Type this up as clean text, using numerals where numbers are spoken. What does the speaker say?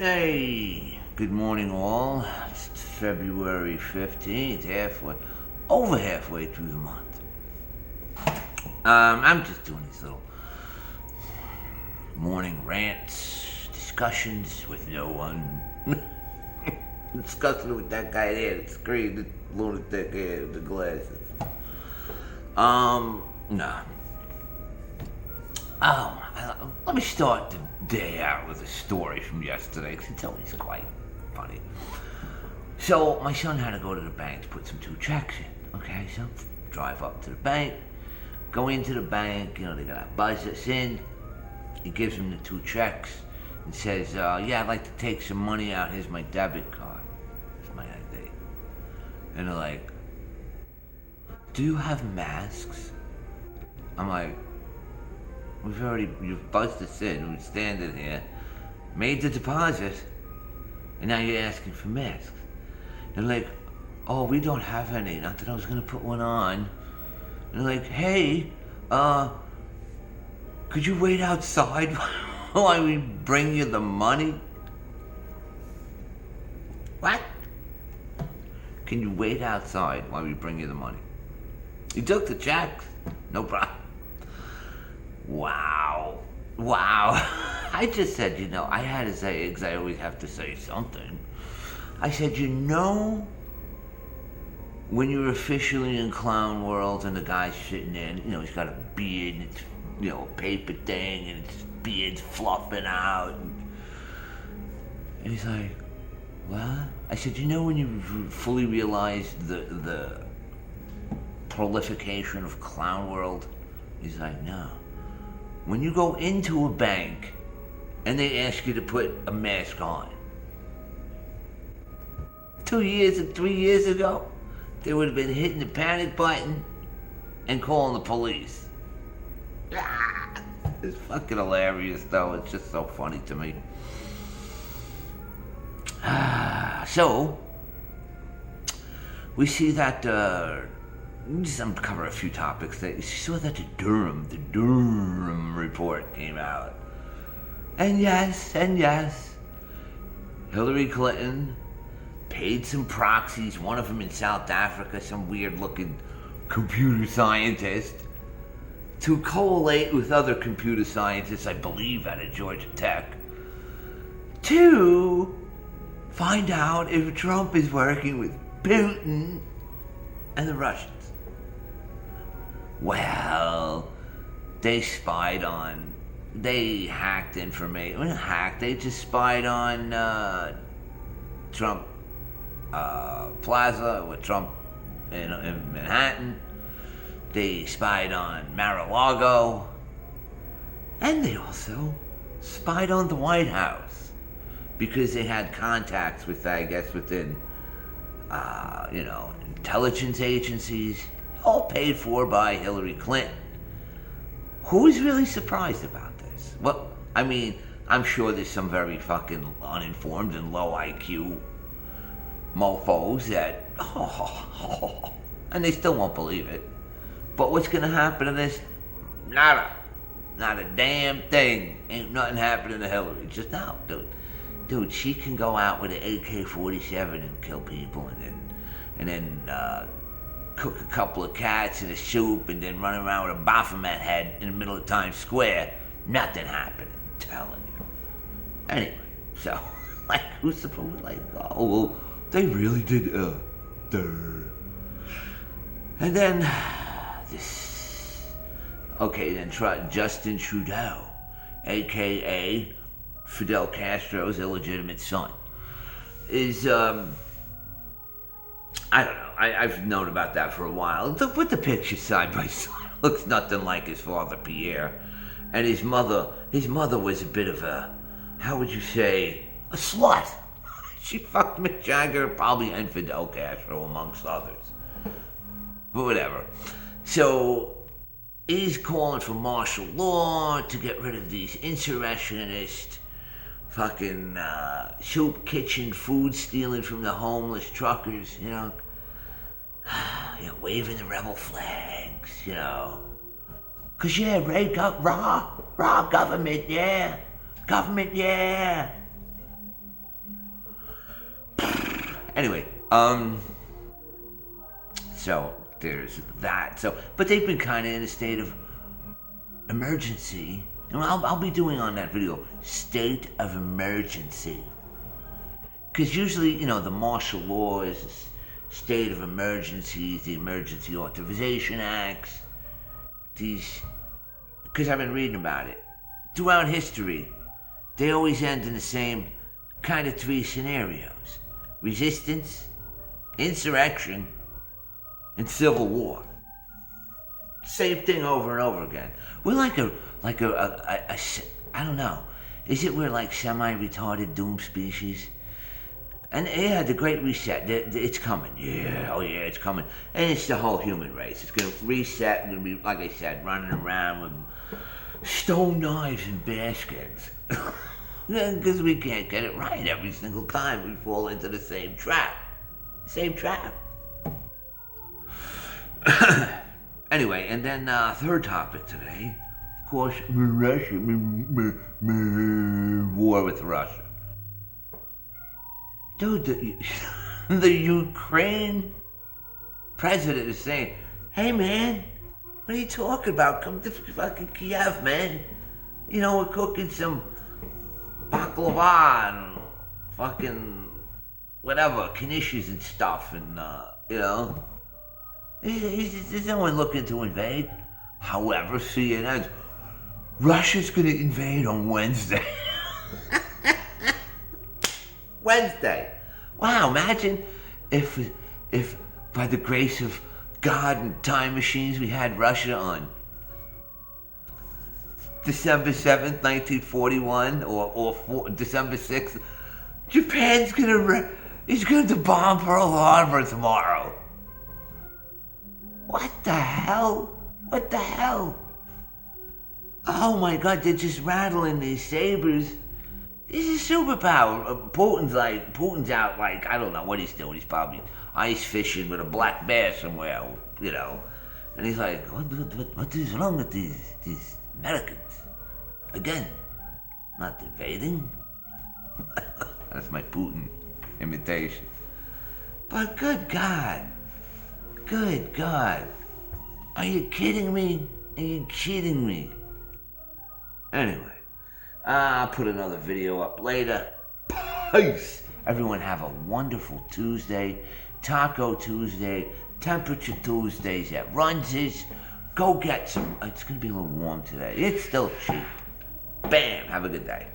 Hey, good morning all. It's February 15th, over halfway through the month. I'm just doing these little morning rants, discussions with no one. Discussing with that guy there, the screen, the lunatic here with the glasses. No. Let me start the day out with a story from yesterday, because it's always quite funny. So, my son had to go to the bank to put some 2 checks in, okay? So, drive up to the bank, go into the bank, they gotta buzz us in. He gives him the 2 checks and says, yeah, I'd like to take some money out. Here's my debit card. It's my ID. And they're like, do you have masks? I'm like, you've buzzed us in, we're standing here, made the deposit, and now you're asking for masks. They're like, oh, we don't have any, not that I was gonna put one on. And they're like, hey, could you wait outside while we bring you the money? What? Can you wait outside while we bring you the money? He took the checks, no problem. Wow. I just said, I had to say it because I always have to say something. I said, when you're officially in clown world and the guy's sitting there, and, he's got a beard and it's, a paper thing and his beard's fluffing out. And he's like, what? I said, when you fully realize the prolification of clown world? He's like, no. When you go into a bank and they ask you to put a mask on, 2 years and 3 years ago, they would have been hitting the panic button and calling the police. It's fucking hilarious, though. It's just so funny to me. So, we see that, just uncover a few topics. You saw that the Durham report came out. And yes, Hillary Clinton paid some proxies, one of them in South Africa, some weird-looking computer scientist, to collate with other computer scientists, I believe, out of Georgia Tech, to find out if Trump is working with Putin and the Russians. Well, they hacked information. They just spied on Trump Plaza with Trump in Manhattan. They spied on Mar-a-Lago. And they also spied on the White House because they had contacts with, I guess, within, intelligence agencies, all paid for by Hillary Clinton. Who's really surprised about this? Well, I'm sure there's some very fucking uninformed and low IQ mofos that, and they still won't believe it. But what's gonna happen to this? Nada. Not a damn thing. Ain't nothing happening to Hillary. Just now, dude, she can go out with an AK-47 and kill people, and then cook a couple of cats in a soup, and then run around with a Baphomet head in the middle of Times Square. Nothing happening, I'm telling you. Anyway, so, who's supposed to, well, they really did, And then, Justin Trudeau, a.k.a. Fidel Castro's illegitimate son, is, I don't know. I've known about that for a while. Put the picture side by side. Looks nothing like his father, Pierre. And his mother was a bit of a, how would you say, a slut. She fucked Mick Jagger, probably, and Fidel Castro, amongst others. But whatever. So, he's calling for martial law to get rid of these insurrectionists, fucking soup kitchen food stealing from the homeless truckers, waving the rebel flags, Cause raw government, yeah. Government, yeah. Anyway, so there's that. So, but they've been kind of in a state of emergency. And I'll be doing on that video, state of emergency. Because usually, the martial law is state of emergencies, the Emergency Authorization Acts, because I've been reading about it. Throughout history, they always end in the same kind of three scenarios: resistance, insurrection, and civil war. Same thing over and over again. We're like a I don't know. Is it we're like semi-retarded doom species? And yeah, the Great Reset, it's coming. Yeah, oh yeah, it's coming. And it's the whole human race. It's going to reset. We're going to be, like I said, running around with stone knives and baskets. Because we can't get it right every single time. We fall into the same trap. Same trap. Anyway, and then third topic today, of course, Russia, war with Russia. Dude, the Ukraine president is saying, hey man, what are you talking about? Come to fucking Kiev, man. We're cooking some baklava and fucking whatever, knishes and stuff, and there's no one looking to invade. However, CNN's, Russia's gonna invade on Wednesday. Wednesday. Wow, imagine if by the grace of God and time machines we had Russia on December 7th, 1941 or December 6th. Japan's he's gonna bomb Pearl Harbor tomorrow. What the hell? What the hell? Oh my God, they're just rattling these sabers. This is superpower. Putin's out like, I don't know what he's doing. He's probably ice fishing with a black bear somewhere, And he's like, what is wrong with these Americans? Again, not invading. That's my Putin imitation. But good God. Are you kidding me? Anyway. I'll put another video up later. Peace! Everyone have a wonderful Tuesday. Taco Tuesday. Temperature Tuesdays at Runz's. Go get some. It's going to be a little warm today. It's still cheap. Bam! Have a good day.